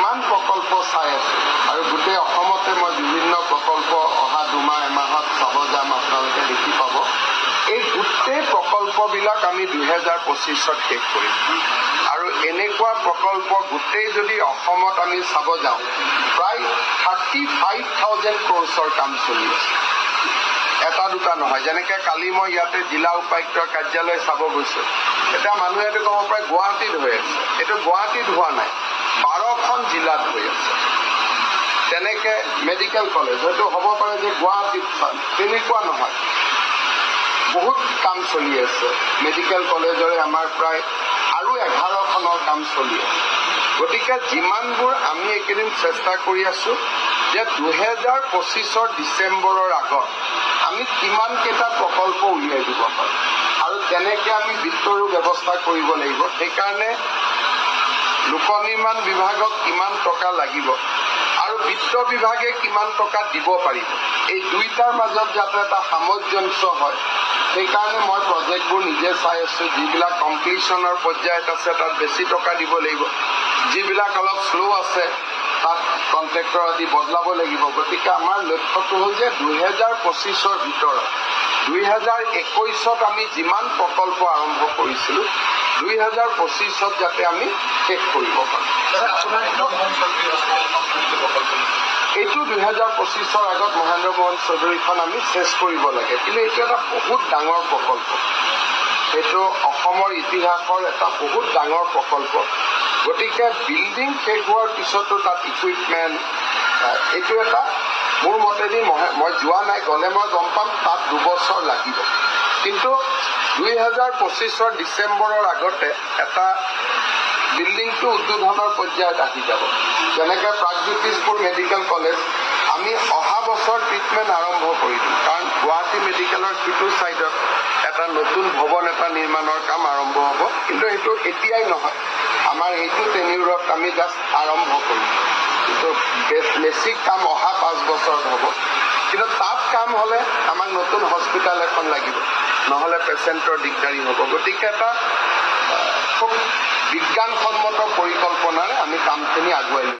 যিমান প্ৰকল্প চাই আছোঁ আৰু গোটেই অসমতে মই বিভিন্ন প্ৰকল্প অহা দুমাহ এমাহত চাব যাম, আপোনালোকে দেখি পাব। এই গোটেই প্ৰকল্পবিলাক আমি 2025ত শেষ কৰিম আৰু এনেকুৱা প্ৰকল্প গোটেই যদি অসমত আমি চাব যাওঁ প্ৰায় 35,000 crores কাম চলি আছে। এটা দুটা নহয়, যেনেকৈ কালি মই ইয়াতে জিলা উপায়ুক্তৰ কাৰ্যালয় চাব গৈছোঁ। এতিয়া মানুহে এইটো ক'ব পাৰে গুৱাহাটীত হৈ আছে, এইটো গুৱাহাটীত হোৱা নাই, 12খন জিলাত হৈ আছে। তেনেকৈ মেডিকেল কলেজ হয়তো হ'ব পাৰে যে গুৱাহাটীত চাম, তেনেকুৱা নহয়, বহুত কাম চলি আছে। মেডিকেল কলেজৰে আমাৰ প্ৰায় আৰু 11খনৰ কাম চলি আছে। গতিকে যিমানবোৰ আমি এইকেইদিন চেষ্টা কৰি আছোঁ যে 2025ৰ ডিচেম্বৰৰ আগত আমি কিমানকেইটা প্ৰকল্প উলিয়াই দিব পাৰোঁ আৰু তেনেকৈ আমি বিত্তৰো ব্যৱস্থা কৰিব লাগিব। সেইকাৰণে লোক নিৰ্মাণ বিভাগক কিমান টকা লাগিব আৰু বিত্ত বিভাগে কিমান টকা দিব পাৰিব, এই দুইটাৰ মাজত যাতে এটা সামঞ্জস্য হয়, সেইকাৰণে মই প্ৰজেক্টবোৰ নিজে চাই আছোঁ। যিবিলাক কমপ্লিশ্যনৰ পৰ্যায়ত আছে তাত বেছি টকা দিব লাগিব, যিবিলাক অলপ শ্ল' আছে তাত কণ্ট্ৰেক্টৰ আদি বদলাব লাগিব। গতিকে আমাৰ লক্ষ্যটো হ'ল যে 2025ৰ ভিতৰত 2021ত আমি যিমান প্ৰকল্প আৰম্ভ কৰিছিলোঁ 2025ত যাতে আমি শেষ কৰিব পাৰোঁ। এইটো 2025ৰ আগত মহেন্দ্ৰ মোহন চৌধুৰীখন আমি চেছ কৰিব লাগে। কিন্তু এইটো এটা বহুত ডাঙৰ প্ৰকল্প, এইটো অসমৰ ইতিহাসৰ এটা বহুত ডাঙৰ প্ৰকল্প। গতিকে বিল্ডিং শেষ হোৱাৰ পিছতো তাত ইকুইপমেণ্ট, এইটো এটা মোৰ মতেদি মই যোৱা নাই, গ'লে মই গম পাম তাত 2 বছৰ লাগিব। কিন্তু 2025ৰ ডিচেম্বৰৰ আগতে এটা বিল্ডিংটো উদ্বোধনৰ পৰ্যায়ত আহি যাব। যেনেকৈ প্ৰাগজ্যোতিষপুৰ মেডিকেল কলেজ আমি অহা বছৰ ট্ৰিটমেণ্ট আৰম্ভ কৰি দিম, কাৰণ গুৱাহাটী মেডিকেলৰ সিটো ছাইডত এটা নতুন ভৱন এটা নিৰ্মাণৰ কাম আৰম্ভ হ'ব। কিন্তু সেইটো এতিয়াই নহয়, আমাৰ এইটো টেনিউৰত আমি জাষ্ট আৰম্ভ কৰিম, কিন্তু বেছিক কাম অহা 5 বছৰত হ'ব। কিন্তু তাত কাম হ'লে আমাক নতুন হস্পিটেল এখন লাগিব, নহ'লে পেচেণ্টৰ দিগদাৰী হ'ব। গতিকে এটা খুব বিজ্ঞানসন্মত পৰিকল্পনাৰে আমি কামখিনি আগুৱাই